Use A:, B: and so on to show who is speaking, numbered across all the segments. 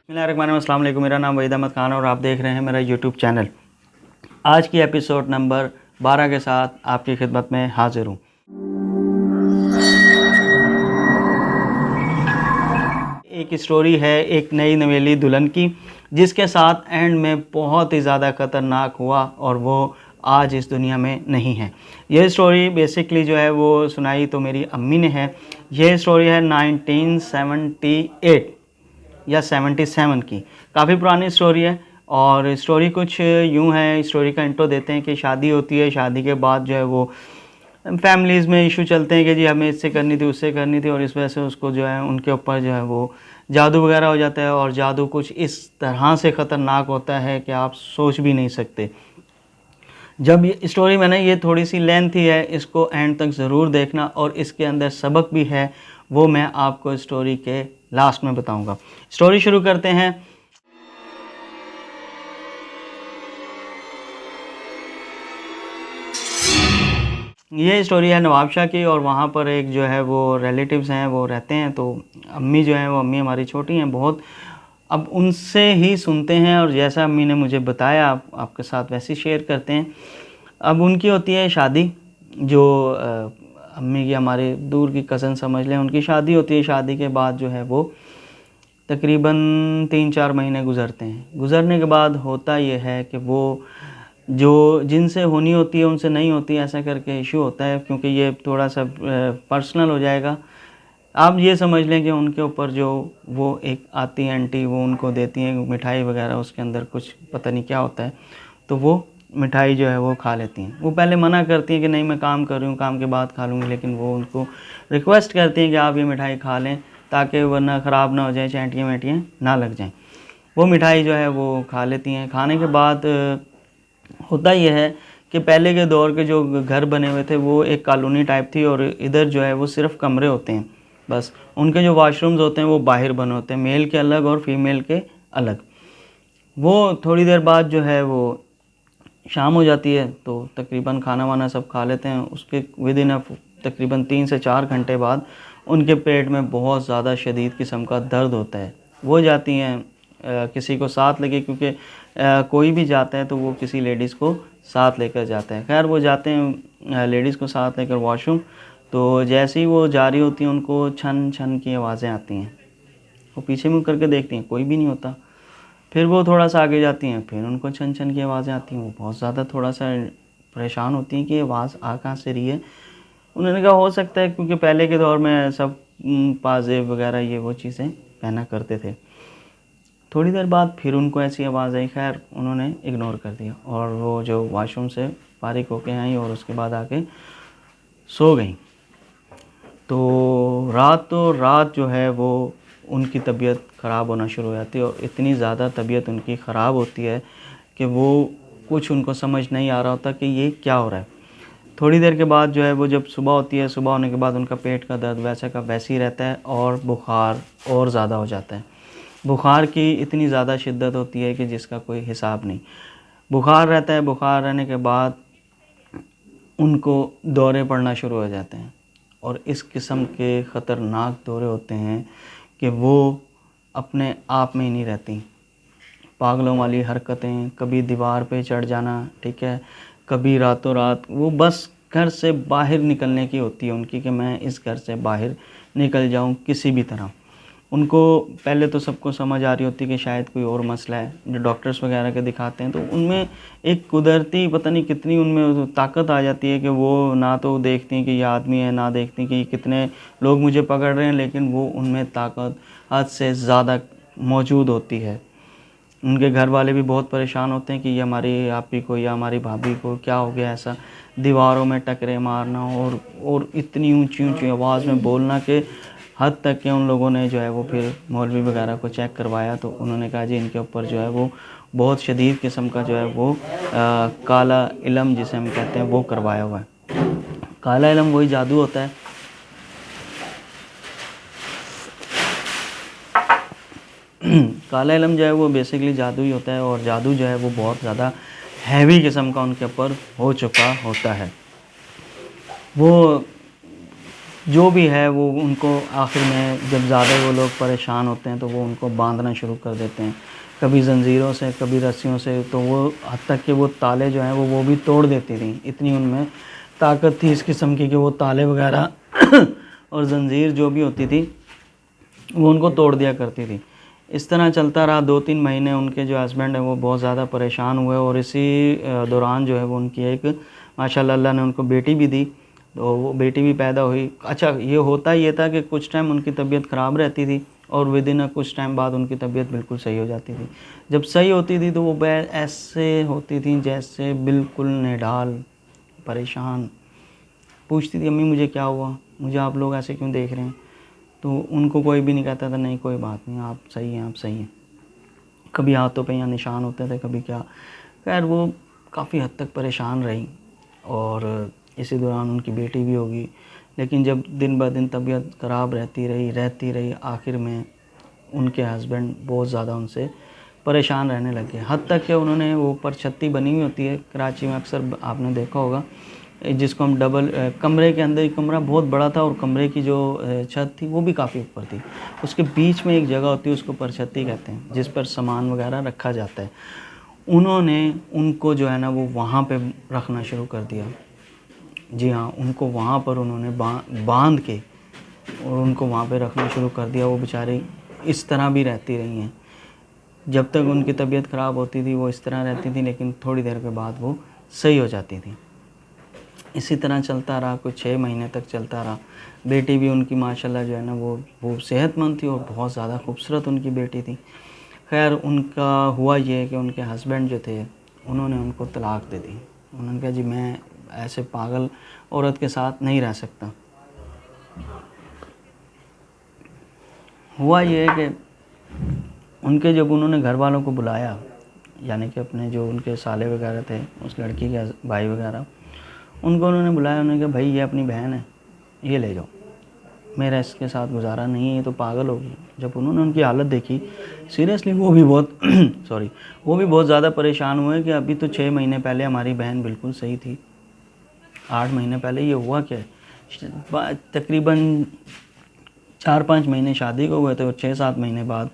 A: अस्सलाम वालेकुम। मेरा नाम वहीद अहमद खान और आप देख रहे हैं मेरा यूट्यूब चैनल। आज की एपिसोड नंबर 12 के साथ आपकी खिदमत में हाजिर हूँ। एक स्टोरी है एक नई नवेली दुल्हन की, जिसके साथ एंड में बहुत ही ज़्यादा ख़तरनाक हुआ और वो आज इस दुनिया में नहीं है। ये स्टोरी बेसिकली जो है वो सुनाई तो मेरी अम्मी ने है। ये स्टोरी है 1978 या 77 की, काफ़ी पुरानी स्टोरी है। और स्टोरी कुछ यूँ है, स्टोरी का इंट्रो देते हैं कि शादी होती है। शादी के बाद जो है वो फैमिलीज़ में इशू चलते हैं कि जी हमें इससे करनी थी, उससे करनी थी, और इस वजह से उसको जो है उनके ऊपर जो है वो जादू वगैरह हो जाता है। और जादू कुछ इस तरह से ख़तरनाक होता है कि आप सोच भी नहीं सकते। जब ये स्टोरी मैंने ये थोड़ी सी लेंथी है, इसको एंड तक ज़रूर देखना, और इसके अंदर सबक भी है, वो मैं आपको स्टोरी के लास्ट में बताऊंगा। स्टोरी शुरू करते हैं। ये स्टोरी है नवाबशाह की, और वहाँ पर एक जो है वो रिलेटिव्स हैं वो रहते हैं। तो अम्मी जो है वो, अम्मी हमारी छोटी हैं बहुत, अब उनसे ही सुनते हैं, और जैसा अम्मी ने मुझे बताया आपके साथ वैसे ही शेयर करते हैं। अब उनकी होती है शादी, जो अम्मी की हमारे दूर की कज़न समझ लें, उनकी शादी होती है। शादी के बाद जो है वो तकरीबन 3-4 महीने गुज़रते हैं। गुज़रने के बाद होता ये है कि वो जो जिनसे होनी होती है उनसे नहीं होती, ऐसा करके इशू होता है। क्योंकि ये थोड़ा सा पर्सनल हो जाएगा। आप ये समझ लें कि उनके ऊपर जो वो एक आती है आंटी, वो उनको देती हैं मिठाई वगैरह, उसके अंदर कुछ पता नहीं क्या होता है, तो वो मिठाई जो है वो खा लेती हैं। वो पहले मना करती हैं कि नहीं मैं काम कर रही हूँ, काम के बाद खा लूँगी, लेकिन वो उनको रिक्वेस्ट करती हैं कि आप ये मिठाई खा लें, ताकि वरना ख़राब ना हो जाए, चैंटियाँ वैंटियाँ ना लग जाएँ। वो मिठाई जो है वो खा लेती हैं। खाने के बाद होता ये है कि पहले के दौर के जो घर बने हुए थे वो एक कॉलोनी टाइप थी, और इधर जो है वो सिर्फ कमरे होते हैं बस। उनके जो वाशरूम्स होते हैं वो बाहर बने होते हैं, मेल के अलग और फीमेल के अलग। वो थोड़ी देर बाद जो है वो शाम हो जाती है, तो तकरीबन खाना वाना सब खा लेते हैं। उसके विद इन तकरीबन 3 से 4 घंटे बाद उनके पेट में बहुत ज़्यादा शदीद किस्म का दर्द होता है। वो जाती हैं किसी को साथ लेके, क्योंकि कोई भी जाता है तो वो किसी लेडीज़ को साथ लेकर जाता है। खैर वो जाते हैं लेडीज़ को साथ लेकर वॉशरूम। तो जैसे ही वो जा रही होती हैं, उनको छन छन की आवाज़ें आती हैं। वो पीछे मुड़ करके देखती हैं, कोई भी नहीं होता। फिर वो थोड़ा सा आगे जाती हैं, फिर उनको छन छन की आवाज़ें आती हैं। वो बहुत ज़्यादा थोड़ा सा परेशान होती हैं कि ये आवाज़ आ कहाँ से रही है। उन्होंने कहा हो सकता है क्योंकि पहले के दौर में सब पाजेब वगैरह ये वो चीज़ें पहना करते थे। थोड़ी देर बाद फिर उनको ऐसी आवाज़ आई। खैर उन्होंने इग्नोर कर दिया, और वो जो वॉशरूम से फारिग होके आई और उसके बाद आके सो गई। तो रात जो है वो उनकी तबीयत ख़राब होना शुरू हो जाती है, और इतनी ज़्यादा तबीयत उनकी ख़राब होती है कि वो कुछ उनको समझ नहीं आ रहा होता कि ये क्या हो रहा है। थोड़ी देर के बाद जो है वो जब सुबह होती है, सुबह होने के बाद उनका पेट का दर्द वैसा का वैसे ही रहता है, और बुखार और ज़्यादा हो जाता है। बुखार की इतनी ज़्यादा शिद्दत होती है कि जिसका कोई हिसाब नहीं। बुखार रहता है, बुखार रहने के बाद उनको दौरे पड़ना शुरू हो जाते हैं, और इस किस्म के ख़तरनाक दौरे होते हैं कि वो अपने आप में ही नहीं रहती। पागलों वाली हरकतें, कभी दीवार पे चढ़ जाना, ठीक है, कभी रातों रात वो बस घर से बाहर निकलने की होती है उनकी, कि मैं इस घर से बाहर निकल जाऊं किसी भी तरह। उनको पहले तो सबको समझ आ रही होती है कि शायद कोई और मसला है। जो डॉक्टर्स वगैरह के दिखाते हैं तो उनमें एक कुदरती पता नहीं कितनी उनमें ताकत आ जाती है कि वो ना तो देखती हैं कि ये आदमी है, ना देखती कि कितने लोग मुझे पकड़ रहे हैं, लेकिन वो उनमें ताकत हद से ज़्यादा मौजूद होती है। उनके घर वाले भी बहुत परेशान होते हैं कि ये हमारी आपी को या हमारी भाभी को क्या हो गया ऐसा। दीवारों में टकरे मारना, और इतनी ऊंची ऊंची आवाज़ में बोलना कि हद तक के उन लोगों ने जो है वो फिर मौलवी वगैरह को चेक करवाया, तो उन्होंने कहा जी इनके ऊपर जो है वो बहुत शदीद किस्म का जो है वो काला इल्म जिसे हम कहते हैं वो करवाया हुआ है। काला इल्म वही जादू होता है। काला इल्म जो है वो बेसिकली जादू ही होता है, और जादू जो है वो बहुत ज़्यादा हैवी किस्म का उनके ऊपर हो चुका होता है। वो जो भी है वो उनको आखिर में जब ज़्यादा वो लोग परेशान होते हैं तो वो उनको बांधना शुरू कर देते हैं, कभी ज़ंजीरों से, कभी रस्सियों से। तो वो हद तक कि वो ताले जो हैं वो भी तोड़ देती थी। इतनी उनमें ताकत थी इस किस्म की कि वो ताले वगैरह और ज़ंजीर जो भी होती थी वो उनको तोड़ दिया करती थी। इस तरह चलता रहा 2-3 महीने। उनके जो हस्बैंड हैं वो बहुत ज़्यादा परेशान हुए और इसी दौरान जो है वो उनकी एक माशाल्लाह अल्लाह ने उनको बेटी भी दी। तो वो बेटी भी पैदा हुई। अच्छा, ये होता ये था कि कुछ टाइम उनकी तबीयत ख़राब रहती थी और विदिन कुछ टाइम बाद उनकी तबीयत बिल्कुल सही हो जाती थी। जब सही होती थी तो वो ऐसे होती थी जैसे बिल्कुल निढाल, परेशान। पूछती थी, अम्मी मुझे क्या हुआ, मुझे आप लोग ऐसे क्यों देख रहे हैं? तो उनको कोई भी नहीं कहता था, नहीं कोई बात नहीं, आप सही हैं, आप सही हैं। कभी हाथों पे यहाँ निशान होते थे, कभी क्या। खैर वो काफ़ी हद तक परेशान रही और इसी दौरान उनकी बेटी भी होगी। लेकिन जब दिन ब दिन तबीयत ख़राब रहती रही, आखिर में उनके हस्बैंड बहुत ज़्यादा उनसे परेशान रहने लगे। हद तक कि उन्होंने वो ऊपर छत्ती बनी हुई होती है कराची में, अक्सर आपने देखा होगा, जिसको हम डबल कमरे के अंदर, कमरा बहुत बड़ा था और कमरे की जो छत थी वो भी काफ़ी ऊपर थी। उसके बीच में एक जगह होती है, उसको परछत्ती कहते हैं, जिस पर सामान वगैरह रखा जाता है। उन्होंने उनको जो है ना वो वहाँ पे रखना शुरू कर दिया। जी हाँ, उनको वहाँ पर उन्होंने बांध के और उनको वहाँ पे रखना शुरू कर दिया। वो बेचारी इस तरह भी रहती रही हैं। जब तक उनकी तबीयत ख़राब होती थी वो इस तरह रहती थी, लेकिन थोड़ी देर के बाद वो सही हो जाती थी। इसी तरह चलता रहा, कुछ 6 महीने तक चलता रहा। बेटी भी उनकी माशाल्लाह जो है ना वो सेहतमंद थी और बहुत ज़्यादा खूबसूरत उनकी बेटी थी। खैर उनका हुआ ये कि उनके हस्बैंड जो थे उन्होंने उनको तलाक दे दी। उन्होंने कहा, जी मैं ऐसे पागल औरत के साथ नहीं रह सकता। हुआ ये कि उनके जब उन्होंने घर वालों को बुलाया, यानी कि अपने जो उनके साले वगैरह थे, उस लड़की के भाई वगैरह, उनको उन्होंने बुलाया। उन्होंने कहा, भाई ये अपनी बहन है, ये ले जाओ, मेरा इसके साथ गुजारा नहीं है, ये तो पागल होगी। जब उन्होंने उनकी हालत देखी, सीरियसली वो भी बहुत सॉरी, वो भी बहुत ज़्यादा परेशान हुए कि अभी तो 6 महीने पहले हमारी बहन बिल्कुल सही थी, 8 महीने पहले ये हुआ क्या है? तकरीबन 4-5 महीने शादी को हुए थे और 6-7 महीने बाद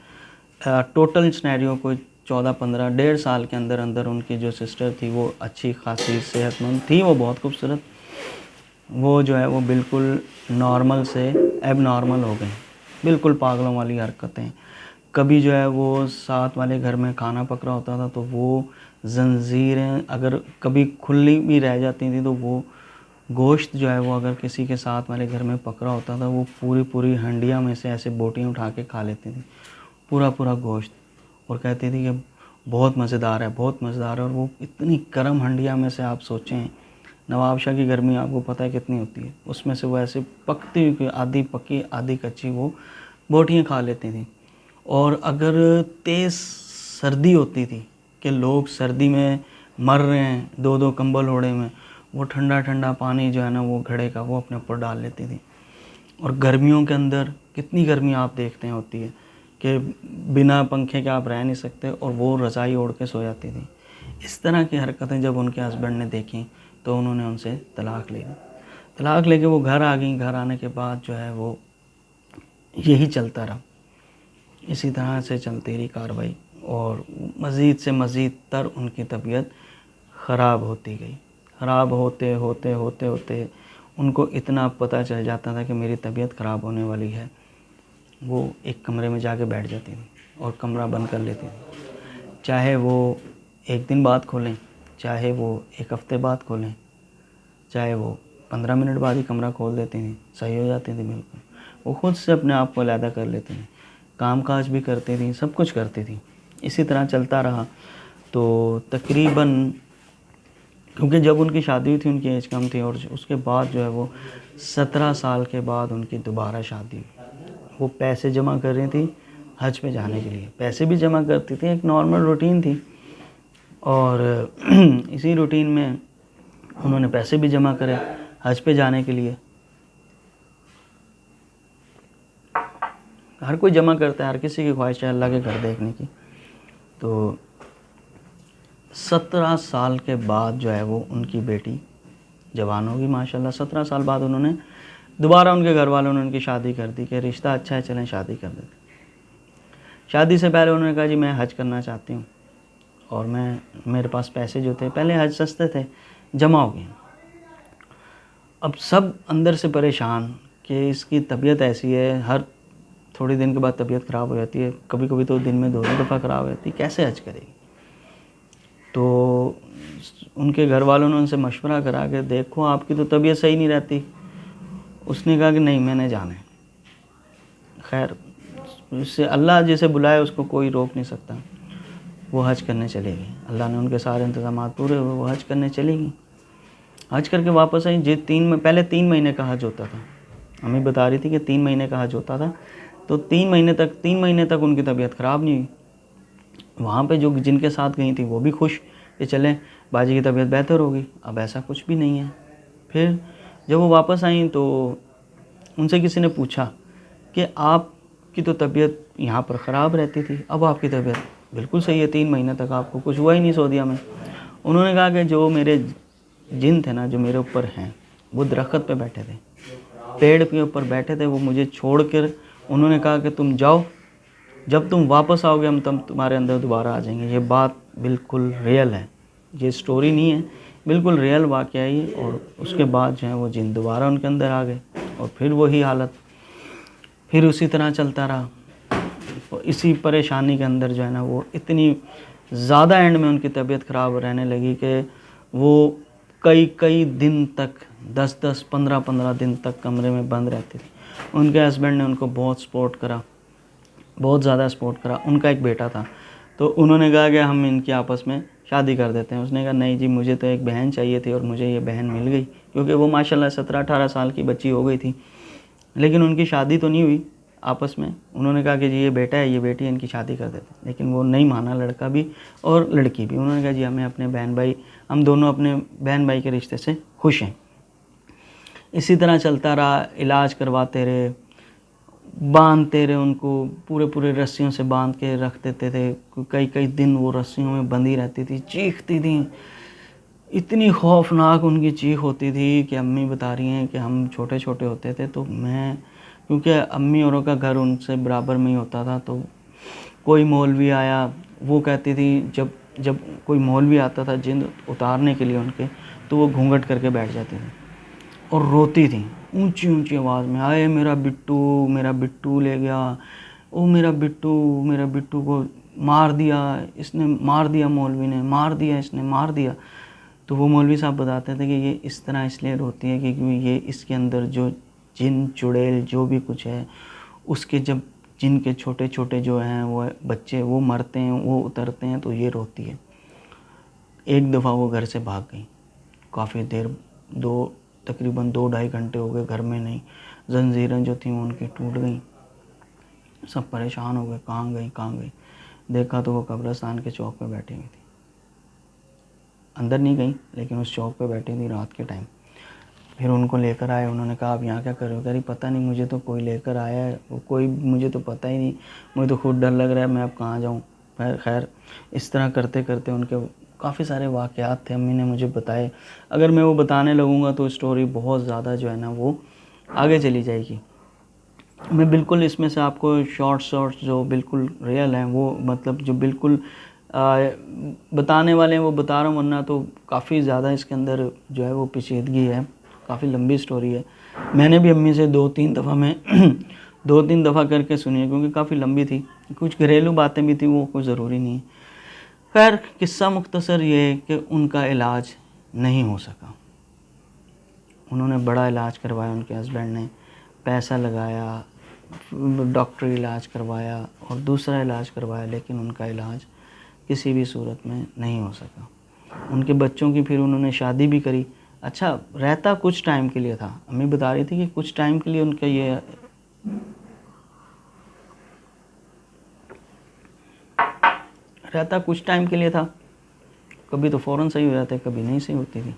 A: टोटल स्नैरियो को 14-15 डेढ़ साल के अंदर अंदर उनकी जो सिस्टर थी वो अच्छी खासी सेहतमंद थी, वो बहुत खूबसूरत, वो जो है वो बिल्कुल नॉर्मल से एब नॉर्मल हो गए। बिल्कुल पागलों वाली हरकतें। कभी जो है वो साथ वाले घर में खाना पक रहा होता था तो वो ज़ंजीरें अगर कभी खुली भी रह जाती थी तो वो गोश्त जो है वो अगर किसी के साथ वाले घर में पक रहा होता था वो पूरी पूरी हंडिया में से ऐसे बोटियाँ उठा के खा लेती थी, पूरा पूरा गोश्त। और कहती थी कि बहुत मज़ेदार है, बहुत मज़ेदार है। और वो इतनी गर्म हंडिया में से, आप सोचें नवाबशाह की गर्मी आपको पता है कितनी होती है, उसमें से वो ऐसे पकती हुई, आधी पकी आधी कच्ची, वो बोटियाँ खा लेती थी। और अगर तेज़ सर्दी होती थी कि लोग सर्दी में मर रहे हैं 2-2 कंबल ओढ़े में, वो ठंडा ठंडा पानी जो है ना वो घड़े का वो अपने ऊपर डाल लेती थी। और गर्मियों के अंदर कितनी गर्मी आप देखते हैं होती है कि बिना पंखे के आप रह नहीं सकते, और वो रज़ाई ओढ़ के सो जाती थी। इस तरह की हरकतें जब उनके हस्बैंड ने देखी तो उन्होंने उनसे तलाक़ ले ली। तलाक़ लेके वो घर आ गई। घर आने के बाद जो है वो यही चलता रहा, इसी तरह से चलती रही कार्रवाई और मज़ीद से मज़ीद तर उनकी तबीयत ख़राब होती गई। ख़राब होते होते होते होते उनको इतना पता चल जाता था कि मेरी तबीयत ख़राब होने वाली है, वो एक कमरे में जाके बैठ जाती थी और कमरा बंद कर लेती थी। चाहे वो एक दिन बाद खोलें, चाहे वो एक हफ़्ते बाद खोलें, चाहे वो 15 मिनट बाद ही कमरा खोल देती थी, सही हो जाती थी बिल्कुल। वो ख़ुद से अपने आप को अलहदा कर लेती थी, काम काज भी करती थी, सब कुछ करती थी। इसी तरह चलता रहा। तो तकरीबन, क्योंकि जब उनकी शादी हुई थी उनकी एज कम थी, और उसके बाद जो है वो 17 साल के बाद उनकी दोबारा शादी हुई। वो पैसे जमा कर रही थी हज पे जाने के लिए, पैसे भी जमा करती थी, एक नॉर्मल रूटीन थी। और इसी रूटीन में उन्होंने पैसे भी जमा करे हज पे जाने के लिए। हर कोई जमा करता है, हर किसी की ख्वाहिश है अल्लाह के घर देखने की। तो 17 साल के बाद जो है वो उनकी बेटी जवान होगी माशाल्लाह। 17 साल बाद उन्होंने दोबारा उनके घर वालों ने उनकी शादी कर दी कि रिश्ता अच्छा है, चलें शादी कर देते। शादी से पहले उन्होंने कहा जी मैं हज करना चाहती हूँ, और मेरे पास पैसे जो थे, पहले हज सस्ते थे, जमा हो गए। अब सब अंदर से परेशान कि इसकी तबीयत ऐसी है, हर थोड़ी दिन के बाद तबीयत ख़राब हो जाती है, कभी कभी तो दिन में 2-2 दफ़ा ख़राब हो जाती है, कैसे हज करेगी। तो उनके घर वालों ने उनसे मशवरा करा कि देखो आपकी तो तबीयत सही नहीं रहती। उसने कहा कि नहीं, मैंने जाना है। खैर, उससे अल्लाह जिसे बुलाए उसको कोई रोक नहीं सकता। वो हज करने चली गई, अल्लाह ने उनके सारे इंतज़ाम पूरे हुए, वो हज करने चली गई। हज करके वापस आई। पहले 3 महीने का हज होता था, हमें बता रही थी कि 3 महीने का हज होता था। तो 3 महीने तक उनकी तबीयत ख़राब नहीं हुई। वहाँ पे जो जिनके साथ गई थी वो भी खुश कि चलें बाजी की तबीयत बेहतर होगी। अब ऐसा कुछ भी नहीं है। फिर जब वो वापस आई तो उनसे किसी ने पूछा कि आपकी तो तबीयत यहाँ पर ख़राब रहती थी, अब आपकी तबीयत बिल्कुल सही है, 3 महीने तक आपको कुछ हुआ ही नहीं सऊदीया में। उन्होंने कहा कि जो मेरे जिन थे ना, जो मेरे ऊपर हैं, वो दरख्त पे बैठे थे, पेड़ के ऊपर बैठे थे, वो मुझे छोड़ कर उन्होंने कहा कि तुम जाओ, जब तुम वापस आओगे हम तब तुम्हारे अंदर दोबारा आ जाएंगे। ये बात बिल्कुल रियल है, ये स्टोरी नहीं है, बिल्कुल रियल वाक़या है ये। और उसके बाद जो है वो जिन दोबारा उनके अंदर आ गए और फिर वही हालत, फिर उसी तरह चलता रहा। और इसी परेशानी के अंदर जो है ना वो इतनी ज़्यादा एंड में उनकी तबीयत ख़राब रहने लगी कि वो कई दिन तक 10-10, 15-15 दिन तक कमरे में बंद रहती थी। उनके हस्बैंड ने उनको बहुत सपोर्ट करा, बहुत ज़्यादा सपोर्ट करा। उनका एक बेटा था, तो उन्होंने कहा कि हम इनकी आपस में शादी कर देते हैं। उसने कहा नहीं जी, मुझे तो एक बहन चाहिए थी और मुझे ये बहन मिल गई, क्योंकि वो माशाल्लाह 17-18 साल की बच्ची हो गई थी, लेकिन उनकी शादी तो नहीं हुई आपस में। उन्होंने कहा कि जी ये बेटा है, ये बेटी है, इनकी शादी कर देते हैं, लेकिन वो नहीं माना, लड़का भी और लड़की भी। उन्होंने कहा जी हमें अपने बहन भाई, हम दोनों अपने बहन भाई के रिश्ते से खुश हैं। इसी तरह चलता रहा, इलाज करवाते रहे, बांधते रहे उनको, पूरे रस्सियों से बांध के रख देते थे। कई दिन वो रस्सियों में बंधी रहती थी, चीखती थी, इतनी खौफनाक उनकी चीख होती थी कि अम्मी बता रही हैं कि हम छोटे छोटे होते थे तो मैं, क्योंकि अम्मी औरों का घर उनसे बराबर में ही होता था, तो कोई मौलवी आया, वो कहती थी जब जब कोई मौलवी आता था जिन उतारने के लिए उनके, तो वो घूंघट करके बैठ जाती थी और रोती थी ऊंची ऊंची आवाज़ में, आए मेरा बिट्टू ले गया, ओ मेरा बिट्टू को मार दिया, इसने मार दिया, मौलवी ने मार दिया, इसने मार दिया। तो वो मौलवी साहब बताते थे कि ये इस तरह इसलिए रोती है कि क्योंकि ये इसके अंदर जो जिन चुड़ैल जो भी कुछ है, उसके जब जिनके छोटे छोटे जो हैं वो बच्चे वो मरते हैं, वो उतरते हैं, तो ये रोती है। एक दफ़ा वो घर से भाग गई, काफ़ी देर, तकरीबन 2-2.5 घंटे हो गए घर में नहीं। जंजीरें जो थी वो उनकी टूट गई, सब परेशान हो गए, कहाँ गई। देखा तो वो कब्रिस्तान के चौक पे बैठी हुई थी, अंदर नहीं गई लेकिन उस चौक पे बैठी थी रात के टाइम। फिर उनको लेकर आए, उन्होंने कहा आप यहाँ क्या कर रहे हो? कह रही पता नहीं, मुझे तो कोई लेकर आया है, वो कोई मुझे तो पता ही नहीं, मुझे तो खुद डर लग रहा है, मैं अब कहाँ जाऊँ। खैर इस तरह करते करते उनके काफ़ी सारे वाक़यात थे, अम्मी ने मुझे बताए। अगर मैं वो बताने लगूँगा तो स्टोरी बहुत ज़्यादा जो है ना वो आगे चली जाएगी। मैं बिल्कुल इसमें से आपको शॉर्ट्स जो बिल्कुल रियल हैं, वो मतलब जो बिल्कुल बताने वाले हैं वो बता रहा हूँ, वरना तो काफ़ी ज़्यादा इसके अंदर जो है वो पेचीदगी है, काफ़ी लंबी स्टोरी है। मैंने भी अम्मी से 2-3 दफ़ा में 2-3 दफ़ा करके सुनी है, क्योंकि काफ़ी लंबी थी, कुछ घरेलू बातें भी थी, वो कोई ज़रूरी नहीं है। खैर किस्सा मुख्तसर ये है कि उनका इलाज नहीं हो सका। उन्होंने बड़ा इलाज करवाया, उनके हस्बैंड ने पैसा लगाया, डॉक्टरी इलाज करवाया और दूसरा इलाज करवाया, लेकिन उनका इलाज किसी भी सूरत में नहीं हो सका। उनके बच्चों की फिर उन्होंने शादी भी करी। अच्छा, रहता कुछ टाइम के लिए था, अम्मी बता रही थी कि कुछ टाइम के लिए उनका ये रहता कुछ टाइम के लिए था। कभी तो फ़ौरन सही हो जाते, कभी नहीं सही होती थी।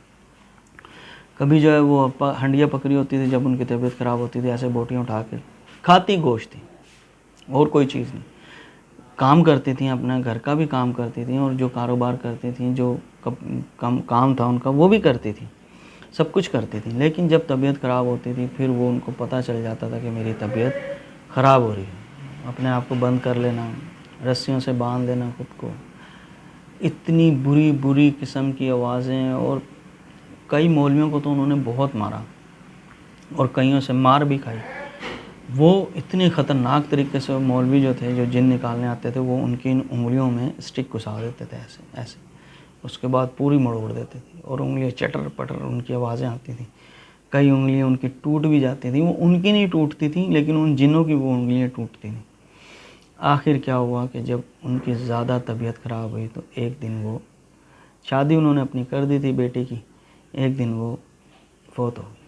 A: कभी जो है वो हंडिया पकड़ी होती थी, जब उनकी तबीयत ख़राब होती थी, ऐसे बोटियाँ उठा के खाती गोश्त थी और कोई चीज़ नहीं। काम करती थी, अपना घर का भी काम करती थी और जो कारोबार करती थी, जो काम था उनका वो भी करती थी। सब कुछ करती थी, लेकिन जब तबीयत ख़राब होती थी फिर वो उनको पता चल जाता था कि मेरी तबीयत ख़राब हो रही है, अपने आप को बंद कर लेना, रस्सियों से बांध लेना खुद को। इतनी बुरी बुरी किस्म की आवाज़ें, और कई मौलवियों को तो उन्होंने बहुत मारा और कईयों से मार भी खाई। वो इतने ख़तरनाक तरीके से मौलवी जो थे, जो जिन निकालने आते थे, वो उनकी इन उंगलियों में स्टिक घुसा देते थे ऐसे ऐसे, उसके बाद पूरी मरोड़ देते थे और उंगलियां चटर पटर उनकी आवाज़ें आती थी। कई उंगलियां उनकी टूट भी जाती थी, वो उनकी नहीं टूटती थी लेकिन उन जिनों की वो उंगलियां टूटती थी। आखिर क्या हुआ कि जब उनकी ज़्यादा तबीयत ख़राब हुई तो एक दिन वो, शादी उन्होंने अपनी कर दी थी बेटी की, एक दिन वो फौत हो गई।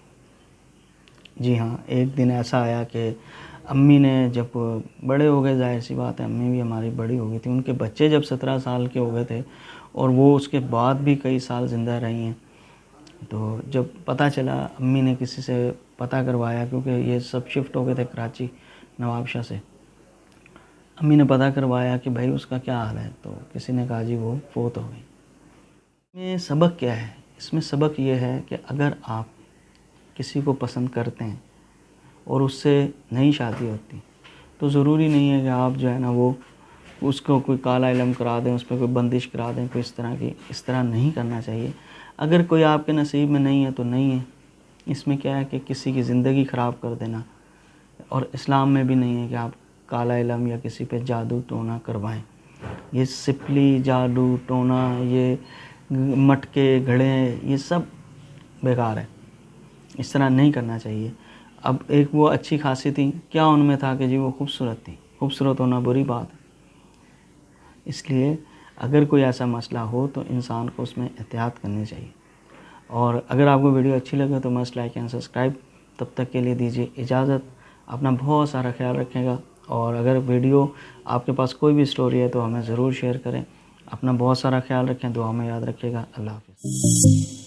A: जी हाँ, एक दिन ऐसा आया कि अम्मी ने जब बड़े हो गए, जाहिर सी बात है अम्मी भी हमारी बड़ी हो गई थी, उनके बच्चे जब 17 साल के हो गए थे और वो उसके बाद भी कई साल ज़िंदा रही हैं। तो जब पता चला, अम्मी ने किसी से पता करवाया, क्योंकि ये सब शिफ्ट हो गए थे कराची नवाबशाह से। अम्मी ने पता करवाया कि भाई उसका क्या हाल है, तो किसी ने कहा जी वो फौत हो गई। इसमें सबक क्या है? इसमें सबक ये है कि अगर आप किसी को पसंद करते हैं और उससे नई शादी होती, तो ज़रूरी नहीं है कि आप जो है ना वो उसको कोई काला इलम करा दें, उस पर कोई बंदिश करा दें, कोई इस तरह नहीं करना चाहिए। अगर कोई आपके नसीब में नहीं है तो नहीं है। इसमें क्या है कि किसी की ज़िंदगी ख़राब कर देना, और इस्लाम में भी नहीं है कि आप काला इलम या किसी पे जादू टोना करवाएं। ये सिपली, जादू टोना, ये मटके घड़े, ये सब बेकार है, इस तरह नहीं करना चाहिए। अब एक वो अच्छी खासी थी, क्या उनमें था कि जी वो खूबसूरत थी, खूबसूरत होना बुरी बात है। इसलिए अगर कोई ऐसा मसला हो तो इंसान को उसमें एहतियात करनी चाहिए। और अगर आपको वीडियो अच्छी लगे तो मस्ट लाइक एंड सब्सक्राइब। तब तक के लिए दीजिए इजाज़त, अपना बहुत सारा ख्याल रखेगा। और अगर वीडियो आपके पास कोई भी स्टोरी है तो हमें ज़रूर शेयर करें। अपना बहुत सारा ख्याल रखें, दुआ में याद रखिएगा। अल्लाह हाफ़िज़।